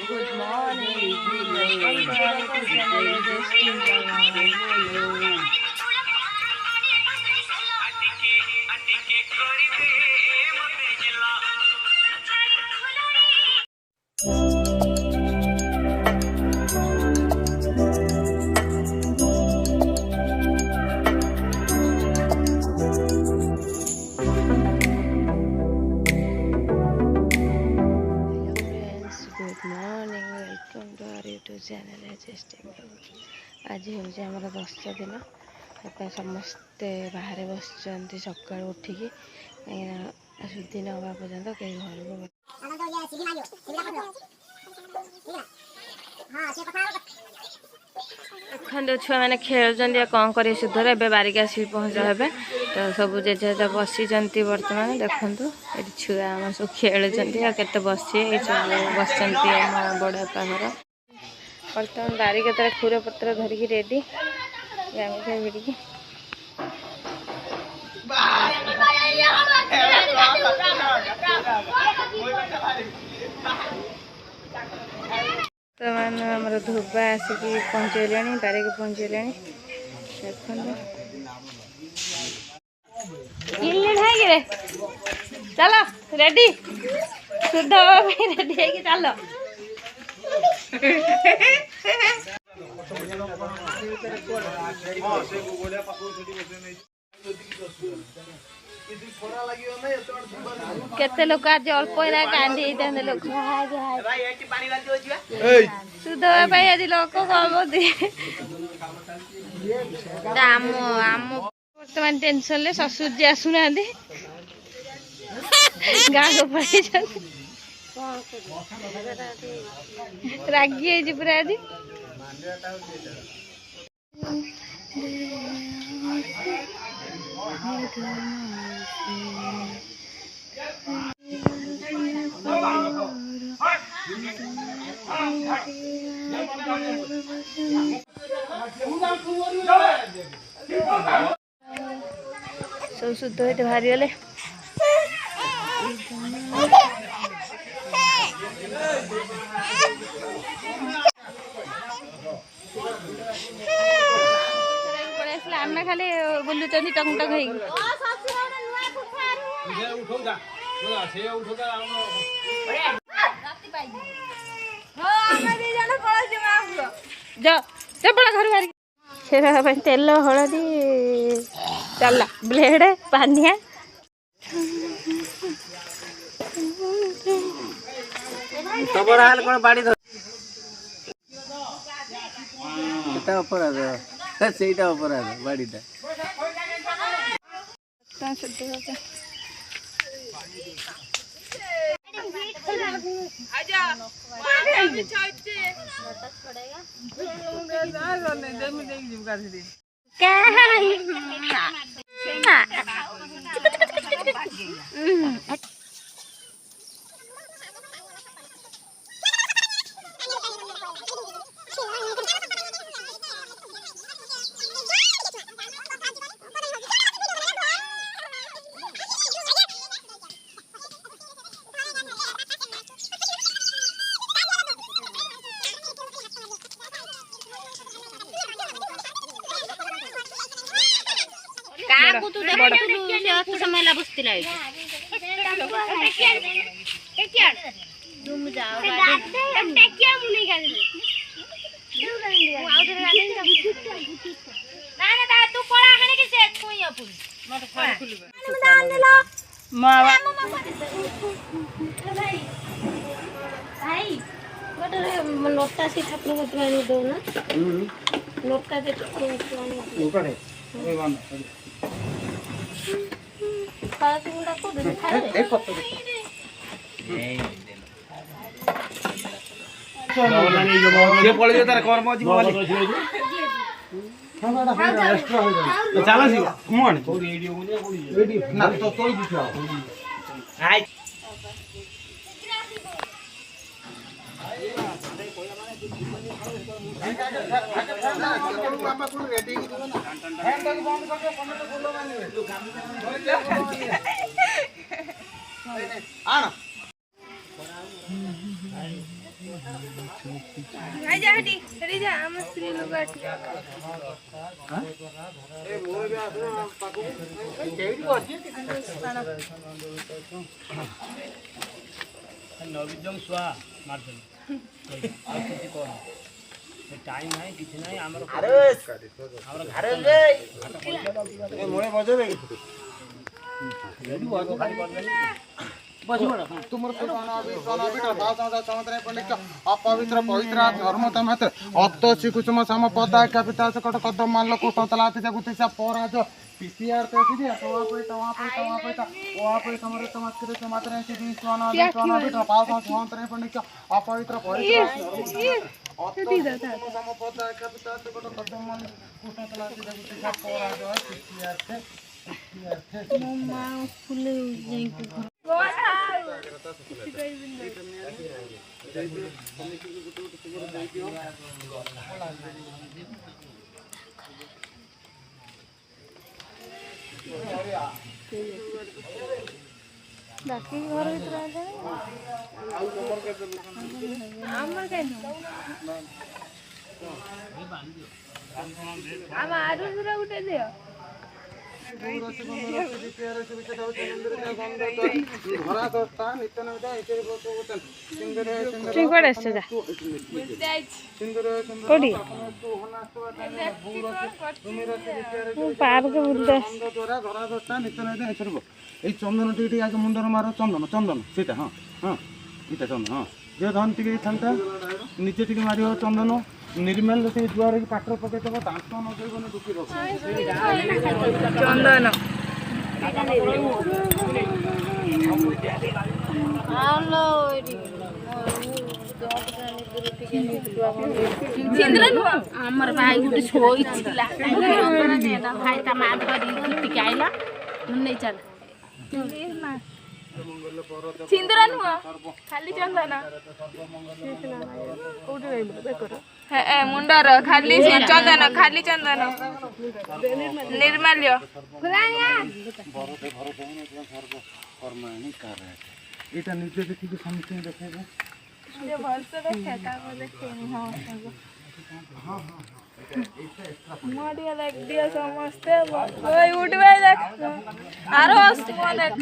Good morning. Welcome to our YouTube channel. आज हूँ आम 10 दिन समस्ते बाहर बस सका उठिकी सुधी नवा पर्यंत कहीं घर देखते छुआ मैंने खेल कौन कर सुधर ए बारिक आस पहुँच हे तो सब जेजे बसी बर्तमान देखु ये छुआ आम सब खेल के बसी बस बड़ बापा घर बर्तमान बारिक खुर पत्र धरिकी रेडी गामछा भिड़िकी बर्तमान धोबा आसिक पहुँचले बारिक पहुँचले देख चलो रेडी शुद्ध रेडी है चलो केते लोक आज अल्प कांदी लोक शुद्ध आज लोक कम बर्तमान टेंशन ले ससुर जी आसुना गाँ को पड़े रागी है पूरा आज सब शुद्ध होते बाहरी गले आम खाली बुलुच टंग टंग घर तेल हलदी चला ब्लेड पानिया अपराध से अपराध बाड़ीटा समय बसला लोटा से ठाकुर दौना लोटा भाई जा हटी हटी जा हम स्त्री लोग हटी ए मोर भी आसे पाको केडी अछि नवी जंग स्वा मारजन किसी को टाइम है किसी नहीं हमर अरे रे ए मोरे बजे अपवित्र पवित्र धर्म तमत अत श्रीकुसुम सम पदा कपिता सकट कदम मान लो कुछ तलाते जगुतिसा पराज पीसीआर तो सीधी तवा पे समरे समाज समात्र से दी स्वाना दी स्वाना बिट पास स्वांतरे पंडित अपवित्र पवित्र सम पदा कपिता सकट कदम मान कुछ तलाते जगुतिसा पराज पीसीआर से मम्मा फुले जाई बाकी घर भीतर आ जाए हमर के हम आरु सुरा उठे दियो चंदन टी आज मुंडर मार चंदन चंदन सीटा हाँ हाँ इटा चंदन हाँ जो धन टी था निजे टी मार चंदन निर्मल से दुआर की पाटर पकईदेव दांत न देवन दुखी चंदन हमर भाई गुटे छोई छिला भाई ता मां धरी टिके आइला नहीं चल सिंदूर नुह खाली चंदन मुंडर खाली चंदन खाली चंदन निर्माल्य एटा निजे देखि समथिंग देखेबे जे भलसे देखे ताको देखेनी हां मोडिया लाग दिया समझते ओए उठबे देख आरो हंसबो देख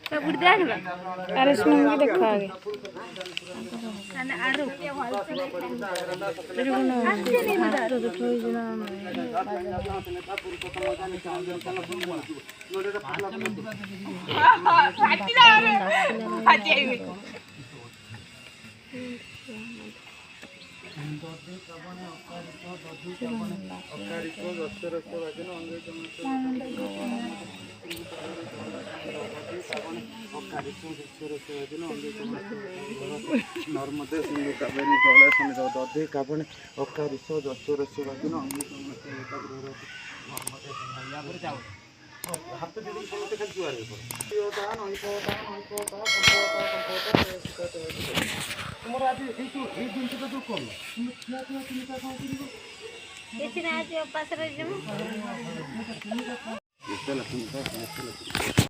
सब उठ देख अरे सुन के देखो आगे अने आरो भलसे देखो ना हाथ तो ठोई जना फाटी जा रे फाटी नर्मदे सिंधु कावेरी जल समित दधे कावणे अकारिश जसोर शिवाजिन हाथ जोड़ी समस्त खाली जुआर तुमर आज এই দিনটা তো কম তুমি খিয়া খিয়া তুমি কা কম করিব इतना आज उपास रह जम